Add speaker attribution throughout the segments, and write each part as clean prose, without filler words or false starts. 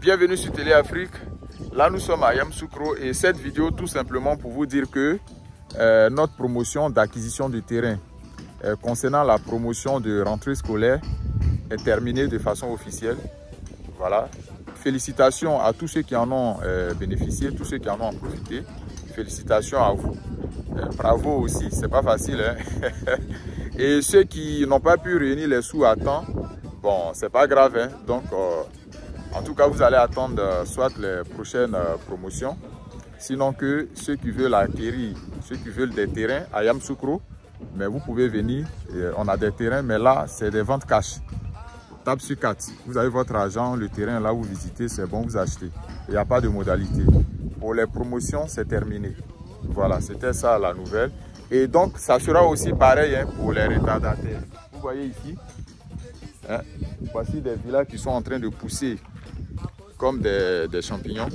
Speaker 1: Bienvenue sur Télé Afrique. Là nous sommes à Yamoussoukro et cette vidéo tout simplement pour vous dire que notre promotion d'acquisition de terrain concernant la promotion de rentrée scolaire est terminée de façon officielle. Voilà. Félicitations à tous ceux qui en ont bénéficié, tous ceux qui en ont profité. Félicitations à vous. Bravo aussi, c'est pas facile. Hein? Et ceux qui n'ont pas pu réunir les sous à temps, bon, c'est pas grave. Hein? Donc, en tout cas, vous allez attendre soit les prochaines promotions. Sinon que ceux qui veulent acquérir, ceux qui veulent des terrains à Yamoussoukro, mais vous pouvez venir. On a des terrains, mais là, c'est des ventes cash. Tape sur 4. Vous avez votre argent, le terrain, là vous visitez, c'est bon, vous achetez. Il n'y a pas de modalité. Pour les promotions, c'est terminé. Voilà, c'était ça la nouvelle. Et donc, ça sera aussi pareil hein, pour les retardataires. Vous voyez ici, hein, voici des villas qui sont en train de pousser comme des champignons.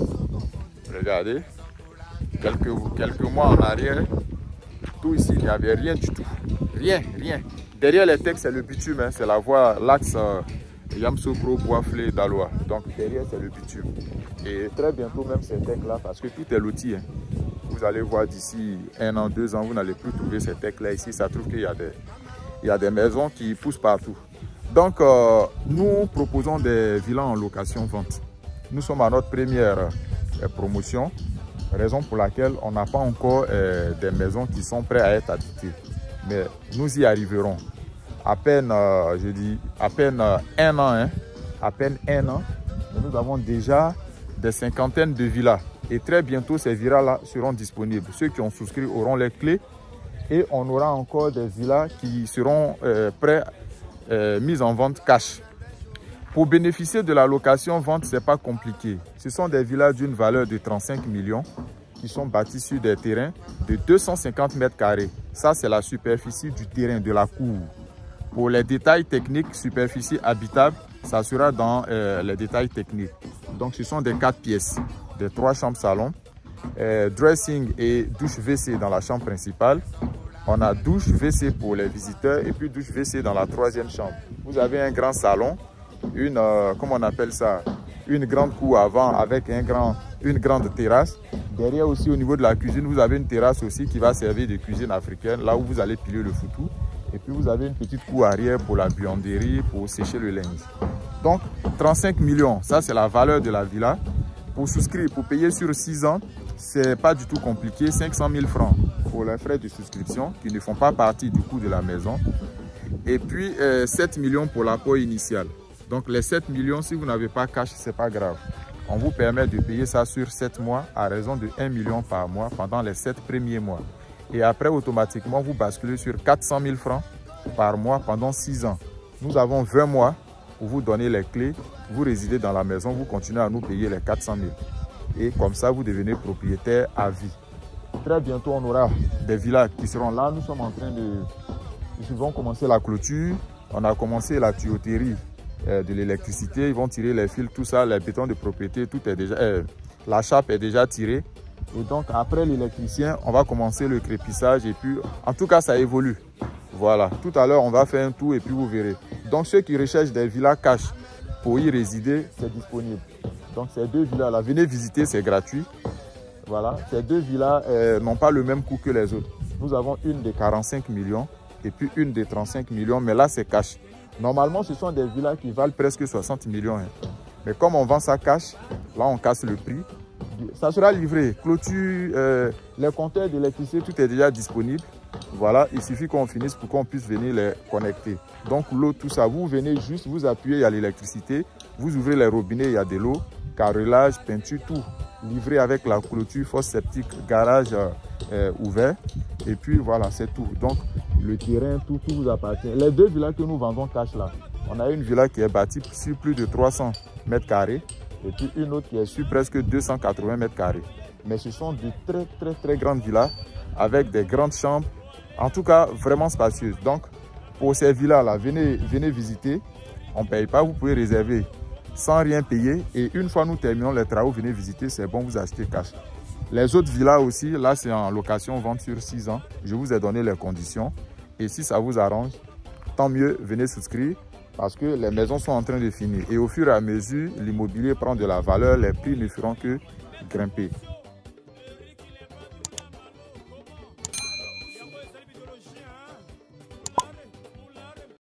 Speaker 1: Regardez, quelques mois en arrière, tout ici, il n'y avait rien du tout. Rien. Derrière les textes, c'est le bitume, hein, c'est la voie, l'axe Yamoussoukro, Boisflé, Daloa. Donc derrière, c'est le bitume. Et très bientôt, même ces textes-là, parce que tout est loti. Hein. Vous allez voir d'ici 1 an, 2 ans, vous n'allez plus trouver ces textes-là. Ici, ça trouve qu'il y a des maisons qui poussent partout. Donc, nous proposons des villas en location-vente. Nous sommes à notre première promotion, raison pour laquelle on n'a pas encore des maisons qui sont prêtes à être habitées. Mais nous y arriverons. À peine, je dis, à peine 1 an, hein, à peine 1 an, nous avons déjà des cinquantaines de villas. Et très bientôt, ces villas-là seront disponibles. Ceux qui ont souscrit auront les clés et on aura encore des villas qui seront prêts, mises en vente cash. Pour bénéficier de la location-vente, ce n'est pas compliqué. Ce sont des villas d'une valeur de 35 millions qui sont bâties sur des terrains de 250 mètres carrés. Ça, c'est la superficie du terrain, de la cour. Pour les détails techniques, superficie habitable, ça sera dans les détails techniques. Donc, ce sont des 4 pièces, des 3 chambres salon, dressing et douche WC dans la chambre principale. On a douche WC pour les visiteurs et puis douche WC dans la 3e chambre. Vous avez un grand salon, comment on appelle ça, une grande cour avant avec une grande terrasse. Derrière aussi au niveau de la cuisine, vous avez une terrasse aussi qui va servir de cuisine africaine, là où vous allez piler le foutou. Et puis vous avez une petite cour arrière pour la buanderie, pour sécher le linge. Donc 35 millions, ça c'est la valeur de la villa. Pour souscrire, pour payer sur 6 ans, c'est pas du tout compliqué, 500 000 francs pour les frais de souscription qui ne font pas partie du coût de la maison. Et puis 7 millions pour l'apport initial. Donc les 7 millions, si vous n'avez pas cash, c'est pas grave. On vous permet de payer ça sur 7 mois à raison de 1 million par mois pendant les 7 premiers mois. Et après, automatiquement, vous basculez sur 400 000 francs par mois pendant 6 ans. Nous avons 20 mois pour vous donner les clés. Vous résidez dans la maison, vous continuez à nous payer les 400 000. Et comme ça, vous devenez propriétaire à vie. Très bientôt, on aura des villas qui seront là. Nous sommes en train de... Ils vont commencer la clôture. On a commencé la tuyauterie de l'électricité. Ils vont tirer les fils, tout ça, les bétons de propriété, tout est déjà... la chape est déjà tirée. Et donc, après l'électricien, on va commencer le crépissage. Et puis, en tout cas, ça évolue. Voilà. Tout à l'heure, on va faire un tour et puis vous verrez. Donc, ceux qui recherchent des villas cash pour y résider, c'est disponible. Donc, ces 2 villas-là, venez visiter, c'est gratuit. Voilà. Ces 2 villas n'ont pas le même coût que les autres. Nous avons une de 45 millions et puis une de 35 millions. Mais là, c'est cash. Normalement, ce sont des villas qui valent presque 60 millions. Hein. Mais comme on vend ça cash, là, on casse le prix. Ça sera livré, clôture, les compteurs d'électricité, tout est déjà disponible. Voilà, il suffit qu'on finisse pour qu'on puisse venir les connecter. Donc l'eau, tout ça, vous venez juste, vous appuyez, il y a l'électricité, vous ouvrez les robinets, il y a de l'eau, carrelage, peinture, tout. Livré avec la clôture, fosse septique, garage ouvert. Et puis voilà, c'est tout. Donc le terrain, tout vous appartient. Les 2 villas que nous vendons cash là, on a une villa qui est bâtie sur plus de 300 mètres carrés. Et puis une autre qui est sur presque 280 mètres carrés. Mais ce sont de très grandes villas avec des grandes chambres. En tout cas, vraiment spacieuses. Donc, pour ces villas-là, venez visiter. On ne paye pas, vous pouvez réserver sans rien payer. Et une fois nous terminons les travaux, venez visiter, c'est bon, vous achetez cash. Les autres villas aussi, là c'est en location, vente sur 6 ans. Je vous ai donné les conditions. Et si ça vous arrange, tant mieux, venez souscrire. parce que les maisons sont en train de finir. Et au fur et à mesure, l'immobilier prend de la valeur, les prix ne feront que grimper.